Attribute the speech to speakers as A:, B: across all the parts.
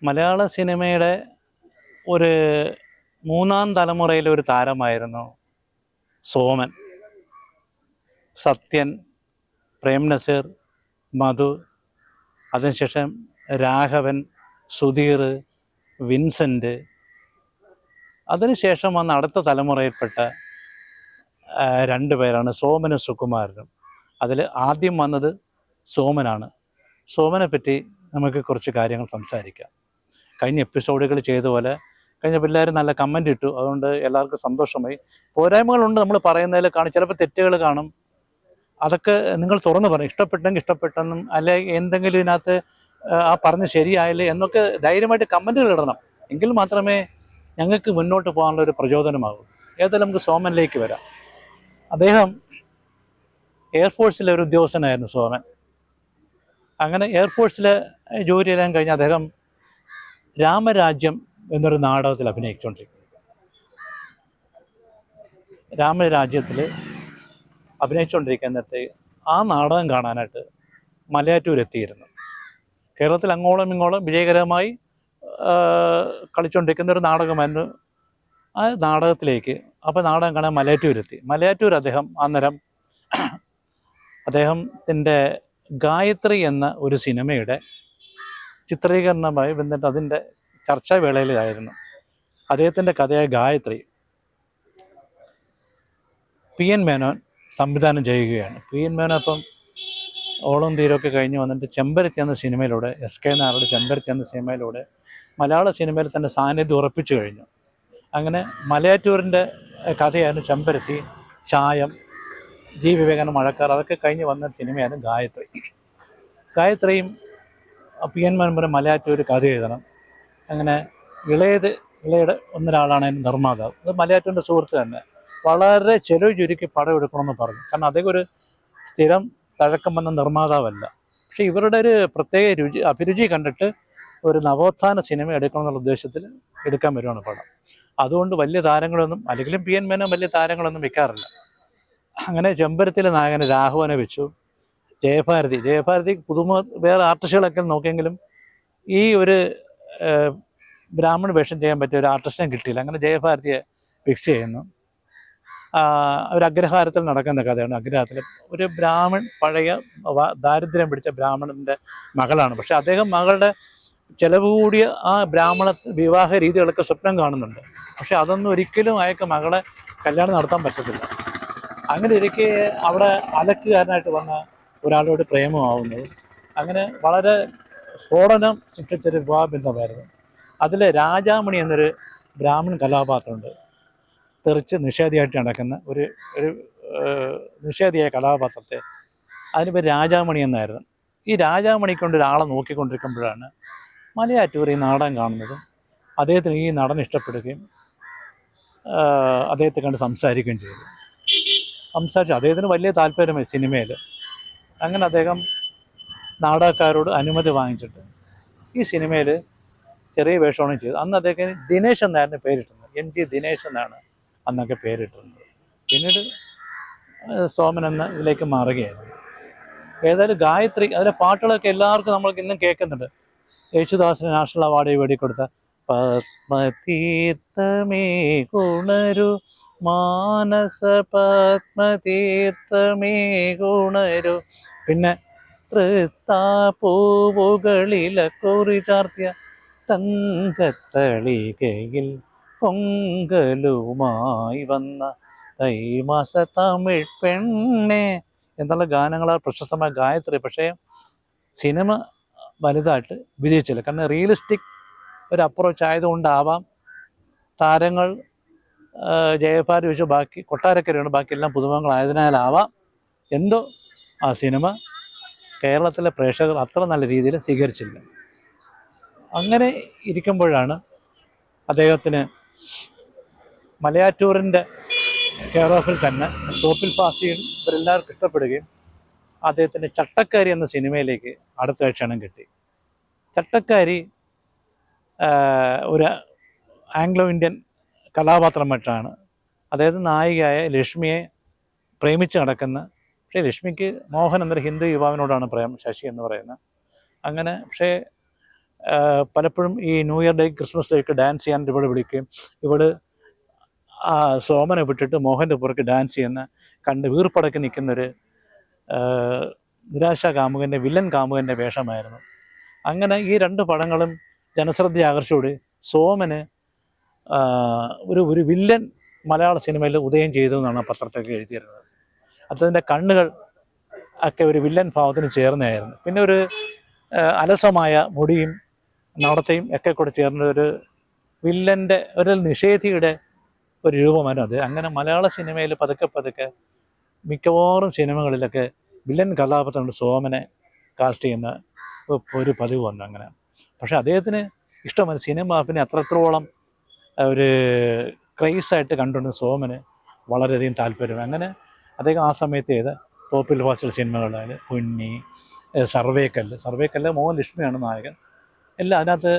A: മലയാള സിനിമയുടെ ഒരു മൂന്നാം തലമുറയിലെ ഒരു താരമായിരുന്നു സോമൻ. സത്യൻ, പ്രേം നസീർ, മധു, അതിനുശേഷം രാഘവൻ, സുധീർ, വിൻസെൻ്റ്, അതിനുശേഷം വന്ന അടുത്ത തലമുറയിൽപ്പെട്ട രണ്ട് പേരാണ് സോമനും സുകുമാരനും. അതിൽ ആദ്യം വന്നത് സോമനാണ്. സോമനെ പറ്റി നമുക്ക് കുറച്ച് കാര്യങ്ങൾ സംസാരിക്കാം. കഴിഞ്ഞ എപ്പിസോഡുകൾ ചെയ്ത പോലെ കഴിഞ്ഞ പിള്ളേർ നല്ല കമൻ്റ് ഇട്ടു, അതുകൊണ്ട് എല്ലാവർക്കും സന്തോഷമായി. പോരായ്മകളുണ്ട് നമ്മൾ പറയുന്നതിൽ കാണും, ചിലപ്പോൾ തെറ്റുകൾ കാണും. അതൊക്കെ നിങ്ങൾ തുറന്ന് പറയും, ഇഷ്ടപ്പെട്ടെങ്കിൽ ഇഷ്ടപ്പെട്ടെന്നും അല്ലെ എന്തെങ്കിലും ഇതിനകത്ത് ആ പറഞ്ഞ് ശരിയായില്ലേ എന്നൊക്കെ ധൈര്യമായിട്ട് കമൻറ്റുകൾ ഇടണം. എങ്കിൽ മാത്രമേ ഞങ്ങൾക്ക് മുന്നോട്ട് പോകാനുള്ള ഒരു പ്രചോദനമാകും. ഏതായാലും നമുക്ക് സോമനിലേക്ക് വരാം. അദ്ദേഹം എയർഫോഴ്സിലെ ഒരു ഉദ്യോഗസ്ഥനായിരുന്നു സോമൻ. അങ്ങനെ എയർഫോഴ്സിൽ ജോലി ചെയ്യാൻ കഴിഞ്ഞ് അദ്ദേഹം രാമരാജ്യം എന്നൊരു നാടകത്തിൽ അഭിനയിച്ചുകൊണ്ടിരിക്കുന്നു. രാമരാജ്യത്തിൽ അഭിനയിച്ചുകൊണ്ടിരിക്കുന്നിടത്ത് ആ നാടകം കാണാനായിട്ട് മലയാറ്റൂർ എത്തിയിരുന്നു. കേരളത്തിൽ അങ്ങോളം ഇങ്ങോളം വിജയകരമായി കളിച്ചുകൊണ്ടിരിക്കുന്ന ഒരു നാടകമായിരുന്നു. ആ നാടകത്തിലേക്ക് അപ്പോൾ നാടകം കാണാൻ മലയാറ്റൂരെത്തി. മലയാറ്റൂർ അദ്ദേഹം അന്നേരം അദ്ദേഹത്തിൻ്റെ ഗായത്രി എന്ന ഒരു സിനിമയുടെ ചിത്രീകരണമായി ബന്ധപ്പെട്ട് അതിൻ്റെ ചർച്ചാവേളയിലായിരുന്നു. അദ്ദേഹത്തിൻ്റെ കഥയായ ഗായത്രി PN മേനോൻ സംവിധാനം ചെയ്യുകയാണ്. PN മേനോൻ അപ്പം ഓളം തീരമൊക്കെ കഴിഞ്ഞ് വന്നിട്ട് ചെമ്പരത്തി എന്ന സിനിമയിലൂടെ, SK നായരുടെ ചെമ്പരത്തി എന്ന സിനിമയിലൂടെ മലയാള സിനിമയിൽ തൻ്റെ സാന്നിധ്യം ഉറപ്പിച്ചു കഴിഞ്ഞു. അങ്ങനെ മലയാറ്റൂരിൻ്റെ കഥയായിരുന്നു ചെമ്പരത്തി, ചായം, ജി വിവേകാനന്ദ, മഴക്കാർ, അതൊക്കെ കഴിഞ്ഞ് വന്ന സിനിമയായിരുന്നു ഗായത്രി. ഗായത്രിയും PN മേനോൻ മലയാറ്റൂർ കഥ എഴുതണം. അങ്ങനെ ഇളയുടെ ഒന്നൊരാളാണ് അതിന് നിർമ്മാതാവ്. അത് മലയാറ്റൂരിൻ്റെ സുഹൃത്ത് തന്നെ. വളരെ ചെലവ് ചുരുക്കി പടം എടുക്കണമെന്ന് പറഞ്ഞു. കാരണം അദ്ദേഹം ഒരു സ്ഥിരം തഴക്കം വന്ന നിർമ്മാതാവല്ല. പക്ഷേ ഇവരുടെ ഒരു പ്രത്യേക അഭിരുചി കണ്ടിട്ട് ഒരു നവോത്ഥാന സിനിമ എടുക്കണമെന്നുള്ള ഉദ്ദേശത്തിൽ എടുക്കാൻ വരുവാണ് പടം. അതുകൊണ്ട് വലിയ താരങ്ങളൊന്നും, അല്ലെങ്കിലും PN മേനോൻ വലിയ താരങ്ങളൊന്നും വെക്കാറില്ല. അങ്ങനെ ചെമ്പരത്തിലെ നായകനെ രാഘവനെ വെച്ചു. ജയഭാരതി പുതുമ വേറെ ആർട്ടിസ്റ്റുകളൊക്കെ നോക്കിയെങ്കിലും ഈ ഒരു ബ്രാഹ്മണ വേഷം ചെയ്യാൻ പറ്റിയ ഒരു ആർട്ടിസ്റ്റിനെ കിട്ടിയില്ല. അങ്ങനെ ജയഭാരതിയെ ഫിക്സ് ചെയ്യുന്നു. ഒരു അഗ്രഹാരത്തിൽ നടക്കുന്ന കഥയാണ്. അഗ്രഹത്തിൽ ഒരു പഴയ ദാരിദ്ര്യം പിടിച്ച ബ്രാഹ്മണൻ്റെ മകളാണ്. പക്ഷെ അദ്ദേഹം മകളുടെ ചിലവ് കൂടിയ ആ ബ്രാഹ്മണ വിവാഹ രീതികളൊക്കെ സ്വപ്നം കാണുന്നുണ്ട്. പക്ഷെ അതൊന്നും ഒരിക്കലും അയാൾക്ക് മകളെ കല്യാണം നടത്താൻ പറ്റത്തില്ല. അങ്ങനെ ഇരിക്കെ അവിടെ അലക്കുകാരനായിട്ട് വന്ന ഒരാളോട് പ്രേമമാവുന്നത്. അങ്ങനെ വളരെ സ്ഫോടനം സൃഷ്ടിച്ചൊരു വിവാഹബന്ധമായിരുന്നു. അതിൽ രാജാമണി എന്നൊരു ബ്രാഹ്മൺ കഥാപാത്രമുണ്ട്. തെറിച്ച് നിഷേധിയായിട്ട് നടക്കുന്ന ഒരു നിഷേധിയായ കഥാപാത്രത്തെ, അതിന് പേര് രാജാമണി എന്നായിരുന്നു. ഈ രാജാമണി കൊണ്ട് ഒരാളെ നോക്കിക്കൊണ്ടിരിക്കുമ്പോഴാണ് മലയാറ്റൂർ ഈ നാടകം കാണുന്നതും അദ്ദേഹത്തിന് ഈ നടൻ ഇഷ്ടപ്പെടുകയും അദ്ദേഹത്തെ കണ്ട് സംസാരിക്കുകയും ചെയ്തു. അദ്ദേഹത്തിന് വലിയ താല്പര്യമായി സിനിമയിൽ. അങ്ങനെ അദ്ദേഹം നാടകക്കാരോട് അനുമതി വാങ്ങിച്ചിട്ട് ഈ സിനിമയിൽ ചെറിയ വേഷമാണ് ചെയ്തത്. അന്ന് അദ്ദേഹത്തിന് ദിനേശ് എന്നായിരുന്നു പേരിട്ടുന്നത്. MG ദിനേശ് എന്നാണ് അന്നൊക്കെ പേരിട്ടിരുന്നത്. പിന്നീട് സോമൻ എന്ന ഇതിലേക്ക് മാറുകയായിരുന്നു. ഏതായാലും ഗായത്രി അതിലെ പാട്ടുകളൊക്കെ എല്ലാവർക്കും നമ്മൾക്ക് ഇന്നും കേൾക്കുന്നുണ്ട്. യേശുദാസിന് നാഷണൽ അവാർഡ് വേടിക്കൊടുത്ത പത്മതീർത്ഥമേ ഗുണരു മാനസ പത്മതീർത്ഥമേ ഗുണരു, പിന്നെ തൃത്താപ്പൂവുകളിലെ കുറി ചാർത്തിയ തങ്കത്തളികയിൽ പൊങ്കലുമായി വന്ന തൈമാസ തമിഴ് പെണ്ണെ എന്നുള്ള ഗാനങ്ങളാൽ പ്രശസ്തമായ ഗായത്രി. പക്ഷേ സിനിമ വലുതായിട്ട് വിജയിച്ചില്ല. കാരണം റിയലിസ്റ്റിക് ഒരു അപ്രോച്ച് ആയതുകൊണ്ടാവാം, താരങ്ങൾ ജയഭാരതി വെച്ച് ബാക്കി കൊട്ടാരക്കരയാണ്, ബാക്കിയെല്ലാം പുതുമുഖങ്ങളായതിനാലാവാം എന്തോ ആ സിനിമ കേരളത്തിലെ പ്രേക്ഷകർ അത്ര നല്ല രീതിയിൽ സ്വീകരിച്ചില്ല. അങ്ങനെ ഇരിക്കുമ്പോഴാണ് അദ്ദേഹത്തിന് മലയാറ്റൂരിൻ്റെ കെയർ ഓഫിൽ തന്നെ തോപ്പിൽ ഫാസിൽ ഇവരെല്ലാവർക്കും ഇഷ്ടപ്പെടുകയും അദ്ദേഹത്തിൻ്റെ ചട്ടക്കാരി എന്ന സിനിമയിലേക്ക് അടുത്ത ക്ഷണം കിട്ടി. ചട്ടക്കാരി ഒരു ആംഗ്ലോ ഇന്ത്യൻ കഥാപാത്രമായിട്ടാണ് അദ്ദേഹത്തിന് നായികയായ ലക്ഷ്മിയെ പ്രേമിച്ച് നടക്കുന്ന, പക്ഷേ ലക്ഷ്മിക്ക് മോഹൻ എന്നൊരു ഹിന്ദു യുവാവിനോടാണ് പ്രേം, ശശി എന്ന് പറയുന്നത്. അങ്ങനെ പക്ഷേ പലപ്പോഴും ഈ ന്യൂ ഇയർ ഡേ ക്രിസ്മസ് ഡേക്ക് ഡാൻസ് ചെയ്യാൻ ഇവിടെ വിളിക്കുകയും ഇവിടെ സോമനെ വിട്ടിട്ട് മോഹൻ്റെ പുറക്ക് ഡാൻസ് ചെയ്യുന്ന കണ്ട് വീർപ്പടക്കി നിൽക്കുന്നൊരു നിരാശാ കാമുകൻ്റെ, വില്ലൻ കാമുകൻ്റെ വേഷമായിരുന്നു. അങ്ങനെ ഈ രണ്ട് പടങ്ങളും ജനശ്രദ്ധ ആകർഷിച്ചോടെ സോമന് ഒരു വില്ലൻ മലയാള സിനിമയിൽ ഉദയം ചെയ്തു എന്നാണ് പത്രത്തൊക്കെ എഴുതിയിരുന്നത്. അദ്ദേഹത്തിൻ്റെ കണ്ണുകൾ ഒക്കെ ഒരു വില്ലൻ ഭാവത്തിന് ചേർന്നായിരുന്നു. പിന്നെ ഒരു അലസമായ മുടിയും നടത്തയും ഒക്കെ കൂടെ ചേർന്ന ഒരു വില്ലൻ്റെ ഒരു നിഷേധിയുടെ ഒരു രൂപമായിരുന്നു അത്. അങ്ങനെ മലയാള സിനിമയിൽ പതുക്കെ പതുക്കെ മിക്കവാറും സിനിമകളിലൊക്കെ വില്ലൻ കഥാപാത്രങ്ങൾ സോമനെ കാസ്റ്റ് ചെയ്യുന്ന ഒരു പതിവ് വന്നു. അങ്ങനെ പക്ഷെ അദ്ദേഹത്തിന് ഇഷ്ടമാണ് സിനിമ, പിന്നെ അത്രത്തോളം ഒരു ക്രൈസായിട്ട് കണ്ടുകൊണ്ട് സോമന് വളരെയധികം താല്പര്യം. അങ്ങനെ അദ്ദേഹം ആ സമയത്ത് ചെയ്ത തോപ്പിൽ ഫാസിൽ സിനിമകളിൽ പൊന്നി, സർവേക്കല്ല് മോഹൻ ലക്ഷ്മിയാണ് നായകൻ. എല്ലാം അതിനകത്ത്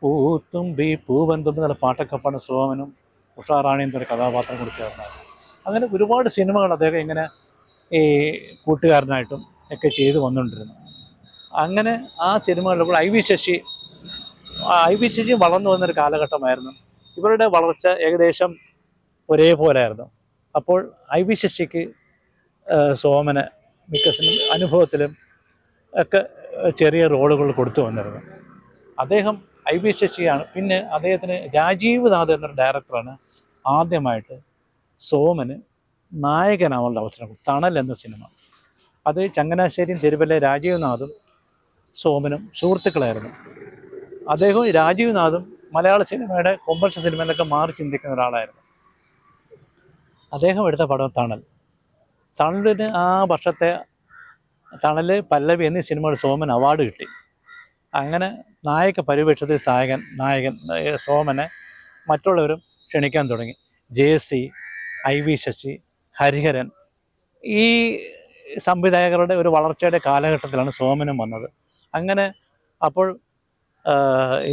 A: പൂത്തുമ്പി പൂവന്തുമ്പി എന്നുള്ള പാട്ടൊക്കെ പാടുന്ന സോമനും ഉഷാറാണിയും എന്നൊരു കഥാപാത്രം കൂടി ചേർന്നാണ്. അങ്ങനെ ഒരുപാട് സിനിമകൾ അദ്ദേഹം ഇങ്ങനെ ഈ കൂട്ടുകാരനായിട്ടും ഒക്കെ ചെയ്തു വന്നുകൊണ്ടിരുന്നു. അങ്ങനെ ആ സിനിമകളിലൂടെ ഐ വി ശശി വളർന്നു വന്നൊരു കാലഘട്ടമായിരുന്നു. ഇവരുടെ വളർച്ച ഏകദേശം ഒരേപോലെയായിരുന്നു. അപ്പോൾ ഐ വി ശശിക്ക് സോമന് മിക്ക അനുഭവത്തിലും ഒക്കെ ചെറിയ റോളുകൾ കൊടുത്തു വന്നിരുന്നു. അദ്ദേഹം ഐ വി ശശിയാണ്. പിന്നെ അദ്ദേഹത്തിന് രാജീവ് നാഥ് എന്നൊരു ഡയറക്ടറാണ് ആദ്യമായിട്ട് സോമന് നായകനാവാനുള്ള അവസരം കൊടുത്തു. തണൽ എന്ന സിനിമ, അത് ചങ്ങനാശ്ശേരിയും തിരുവല്ല രാജീവ് നാഥും സോമനും സുഹൃത്തുക്കളായിരുന്നു. അദ്ദേഹവും രാജീവ് നാഥും മലയാള സിനിമയുടെ കൊമേഴ്ഷ്യൽ സിനിമയിലൊക്കെ മാറി ചിന്തിക്കുന്ന ഒരാളായിരുന്നു. അദ്ദേഹം എടുത്ത പടം തണലിന് ആ വർഷത്തെ തണൽ, പല്ലവി എന്നീ സിനിമകൾ സോമൻ അവാർഡ് കിട്ടി. അങ്ങനെ നായക പരിവേഷത്തിൽ നായകൻ സോമനെ മറ്റുള്ളവരും ക്ഷണിക്കാൻ തുടങ്ങി. JC, I V Sasi, Hariharan, ഈ സംവിധായകരുടെ ഒരു വളർച്ചയുടെ കാലഘട്ടത്തിലാണ് സോമനും വന്നത്. അങ്ങനെ അപ്പോൾ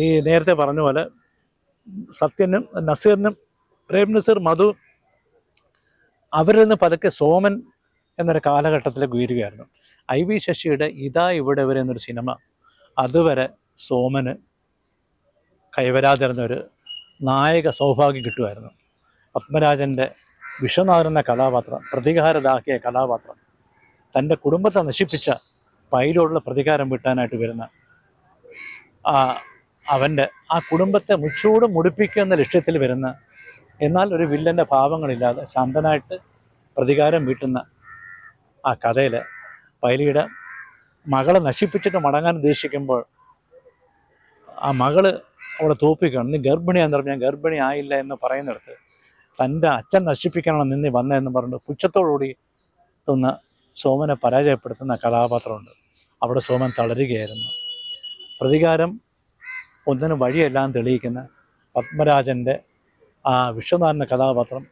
A: ഈ നേരത്തെ പറഞ്ഞ പോലെ സത്യനും നസീറിനും പ്രേം നസീർ, മധു, അവരിൽ നിന്ന് പതുക്കെ സോമൻ എന്നൊരു കാലഘട്ടത്തിലേക്ക് ഉയരുകയായിരുന്നു. ഐ വി ശശിയുടെ ഇതാ ഇവിടെ വരെ എന്നൊരു സിനിമ അതുവരെ സോമന് കൈവരാതിരുന്ന ഒരു നായക സൗഭാഗ്യം കിട്ടുമായിരുന്നു. പത്മരാജൻ്റെ വിശ്വനാഥൻ എന്ന കഥാപാത്രം, പ്രതികാരദാഹിയ കഥാപാത്രം, തൻ്റെ കുടുംബത്തെ നശിപ്പിച്ച പൈലോടുള്ള പ്രതികാരം വീട്ടാനായിട്ട് വരുന്ന അവൻ്റെ ആ കുടുംബത്തെ മുച്ചൂട് മുടിപ്പിക്കുക എന്ന ലക്ഷ്യത്തിൽ വരുന്ന, എന്നാൽ ഒരു വില്ലൻ്റെ ഭാവങ്ങളില്ലാതെ ശാന്തനായിട്ട് പ്രതികാരം വീട്ടുന്ന ആ കഥയിൽ പൈലിയുടെ മകളെ നശിപ്പിച്ചിട്ട് മടങ്ങാൻ ഉദ്ദേശിക്കുമ്പോൾ ആ മകള് അവളെ തോപ്പിക്കണം. നീ ഗർഭിണിയാന്ന് പറഞ്ഞാൽ ഞാൻ ഗർഭിണി ആയില്ല എന്ന് പറയുന്നിടത്ത് തൻ്റെ അച്ഛൻ നശിപ്പിക്കണം നിന്നി വന്നതെന്ന് പറഞ്ഞിട്ട് പുച്ഛത്തോടുകൂടി ഒന്ന് സോമനെ പരാജയപ്പെടുത്തുന്ന കഥാപാത്രമുണ്ട്. അവിടെ സോമൻ തളരുകയായിരുന്നു. പ്രതികാരം ഒന്നിനും വഴിയെല്ലാം തെളിയിക്കുന്ന പത്മരാജൻ്റെ ആ വിശ്വനാഥൻ്റെ കഥാപാത്രം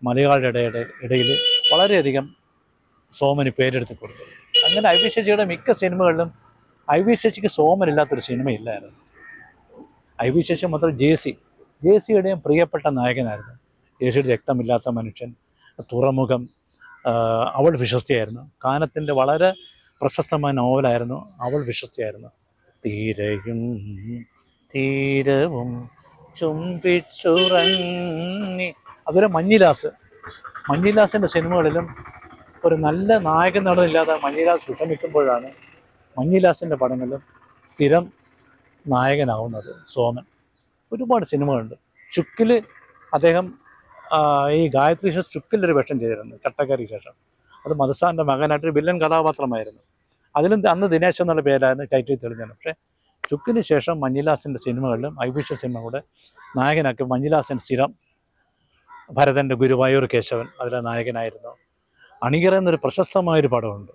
A: മലയാളിയുടെ ഇടയിൽ വളരെയധികം സോമന് പേരെടുത്ത് കൊടുത്തു. അങ്ങനെ ഐ വി ശശിയുടെ മിക്ക സിനിമകളിലും ഐ വി ശശിക്ക് സോമനില്ലാത്തൊരു സിനിമയില്ലായിരുന്നു. ഐ വി ശശി മാത്രം JC യുടെയും പ്രിയപ്പെട്ട നായകനായിരുന്നു. യേശുയുടെ രക്തമില്ലാത്ത മനുഷ്യൻ, തുറമുഖം, അവൾ വിശ്വസ്തയായിരുന്നു. കാനത്തിൻ്റെ വളരെ പ്രശസ്തമായ നോവലായിരുന്നു അവൾ വിശ്വസ്തയായിരുന്നു. തീരയും തീരവും ചുംബിച്ചുറങ്ങി. അതുപോലെ മഞ്ഞിലാസിൻ്റെ സിനിമകളിലും ഒരു നല്ല നായകൻ നടനില്ലാതെ മഞ്ഞിലാസ് വിഷമിക്കുമ്പോഴാണ് മഞ്ഞിലാസിൻ്റെ പടങ്ങളിലും സ്ഥിരം നായകനാവുന്നത് സോമൻ. ഒരുപാട് സിനിമകളുണ്ട്. ചുക്കിൽ അദ്ദേഹം ഈ ഗായത്രി ചുക്കിലൊരു വേഷം ചെയ്തിരുന്നു ചട്ടക്കാരിക്ക് ശേഷം. അത് മധുസാറിൻ്റെ മകനായിട്ടൊരു വില്ലൻ കഥാപാത്രമായിരുന്നു. അതിലും അന്ന് ദിനേശ് എന്നുള്ള പേരായിരുന്നു ടൈറ്റിൽ തെളിഞ്ഞത്. പക്ഷേ ചുക്കിന് ശേഷം മഞ്ഞിലാസിൻ്റെ സിനിമകളിലും ഐവിഷ സിനിമകളുടെ നായകനാക്കി മഞ്ഞിലാസിൻ്റെ സ്ഥിരം. ഭരതൻ്റെ ഗുരുവായൂർ കേശവൻ അതിലെ നായകനായിരുന്നു. അണിയറ എന്നൊരു പ്രശസ്തമായൊരു പടമുണ്ട്.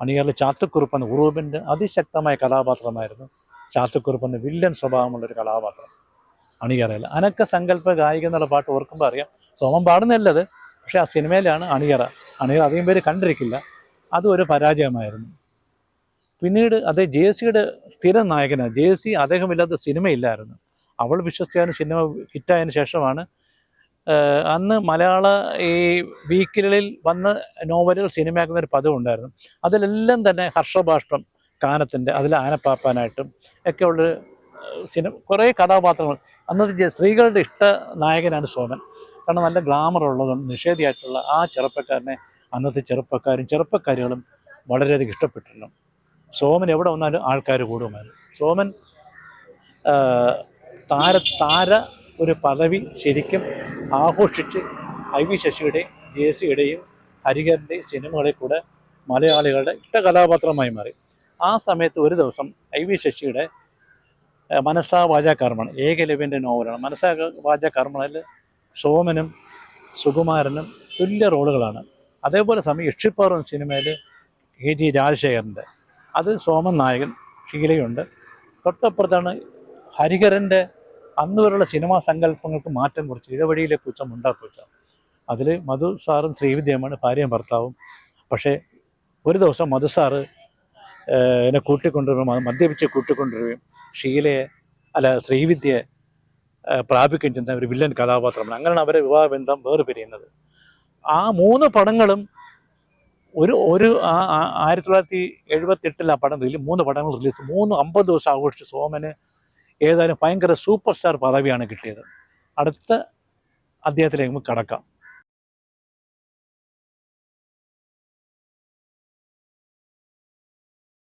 A: അണിയറിൽ ചാത്തുക്കുറുപ്പ് എന്ന ഉറൂബിൻ്റെ അതിശക്തമായ കഥാപാത്രമായിരുന്നു ചാത്തുക്കുറുപ്പ് എന്ന വില്ലൻ സ്വഭാവമുള്ളൊരു കഥാപാത്രം അണിയറയിൽ. അനക്ക സങ്കല്പ ഗായിക എന്നുള്ള പാട്ട് ഓർക്കുമ്പോൾ അറിയാം സോമൻ പാടുന്നല്ലത്. പക്ഷേ ആ സിനിമയിലാണ് അണിയറ അധികം പേര് കണ്ടിരിക്കില്ല. അതും ഒരു പരാജയമായിരുന്നു. പിന്നീട് അതേ ജെ.സിയുടെ സ്ഥിരം നായകനാണ്. ജെ.സി അദ്ദേഹമില്ലാത്ത സിനിമയില്ലായിരുന്നു. അവൾ വിശ്വസ്തയായ സിനിമ ഹിറ്റായതിനു ശേഷമാണ് അന്ന് മലയാള ഈ വീക്കിലിൽ വന്ന നോവലുകൾ സിനിമയാക്കുന്ന ഒരു പതിവുണ്ടായിരുന്നു. അതിലെല്ലാം തന്നെ ഹർഷബാഷ്പം കാനത്തിൻ്റെ അതിൽ ആനപ്പാപ്പാനായിട്ടും ഒക്കെ ഉള്ള കുറേ കഥാപാത്രങ്ങൾ. അന്നത്തെ സ്ത്രീകളുടെ ഇഷ്ട നായകനാണ് സോമൻ. കാരണം നല്ല ഗ്ലാമറുള്ളതും നിഷേധിയായിട്ടുള്ള ആ ചെറുപ്പക്കാരനെ അന്നത്തെ ചെറുപ്പക്കാരികളും വളരെയധികം ഇഷ്ടപ്പെട്ടിരുന്നു. സോമൻ എവിടെ വന്നാലും ആൾക്കാർ കൂടുമായിരുന്നു. സോമൻ താര ഒരു പദവി ശരിക്കും ആഘോഷിച്ച് ഐ.വി. ശശിയുടെയും ജെ.സിയുടെയും ഹരിഹരൻ്റെയും സിനിമകളിൽ കൂടെ മലയാളികളുടെ ഇഷ്ട കഥാപാത്രമായി മാറി. ആ സമയത്ത് ഒരു ദിവസം ഐ.വി. ശശിയുടെ മനസ്സാ വാചാ കർമ്മൺ ഏകലവ്യൻ്റെ നോവലാണ്. മനസ്സാ വാചാ കർമ്മണിൽ സോമനും സുകുമാരനും തുല്യ റോളുകളാണ്. അതേപോലെ സമയം യക്ഷിപ്പാറു സിനിമയിൽ കെ.ജി. രാജശേഖരൻ്റെ അത് സോമൻ നായകൻ, ഷീലയുണ്ട്. തൊട്ടപ്പുറത്താണ് ഹരിഹരൻ്റെ അന്ന് വരെയുള്ള സിനിമാ സങ്കല്പങ്ങൾക്ക് മാറ്റം കുറിച്ച് ഇടവഴിയിലെ പൂച്ച മുണ്ടാപ്പൂച്ച. അതിൽ മധു സാറും ശ്രീവിദ്യയുമാണ് ഭാര്യയും ഭർത്താവും. പക്ഷേ ഒരു ദിവസം മധു സാറ് എന്നെ കൂട്ടിക്കൊണ്ടുവരും, മദ്യപിച്ച് കൂട്ടിക്കൊണ്ടുവരികയും ശ്രീവിദ്യയെ പ്രാപിക്കുകയും ചെയ്യുന്ന ഒരു വില്ലൻ കഥാപാത്രമാണ്. അങ്ങനെയാണ് അവരെ വിവാഹബന്ധം വേർപിരിയുന്നത്. ആ 3 പടങ്ങളും ഒരു 1978 ആ പടം 3 പടങ്ങൾ റിലീസ് 50 ദിവസം ആഘോഷിച്ച് സോമന് ഏതായാലും ഭയങ്കര സൂപ്പർ സ്റ്റാർ പദവിയാണ് കിട്ടിയത്. അടുത്ത അദ്ദേഹത്തിലേക്ക് നമുക്ക് കടക്കാം.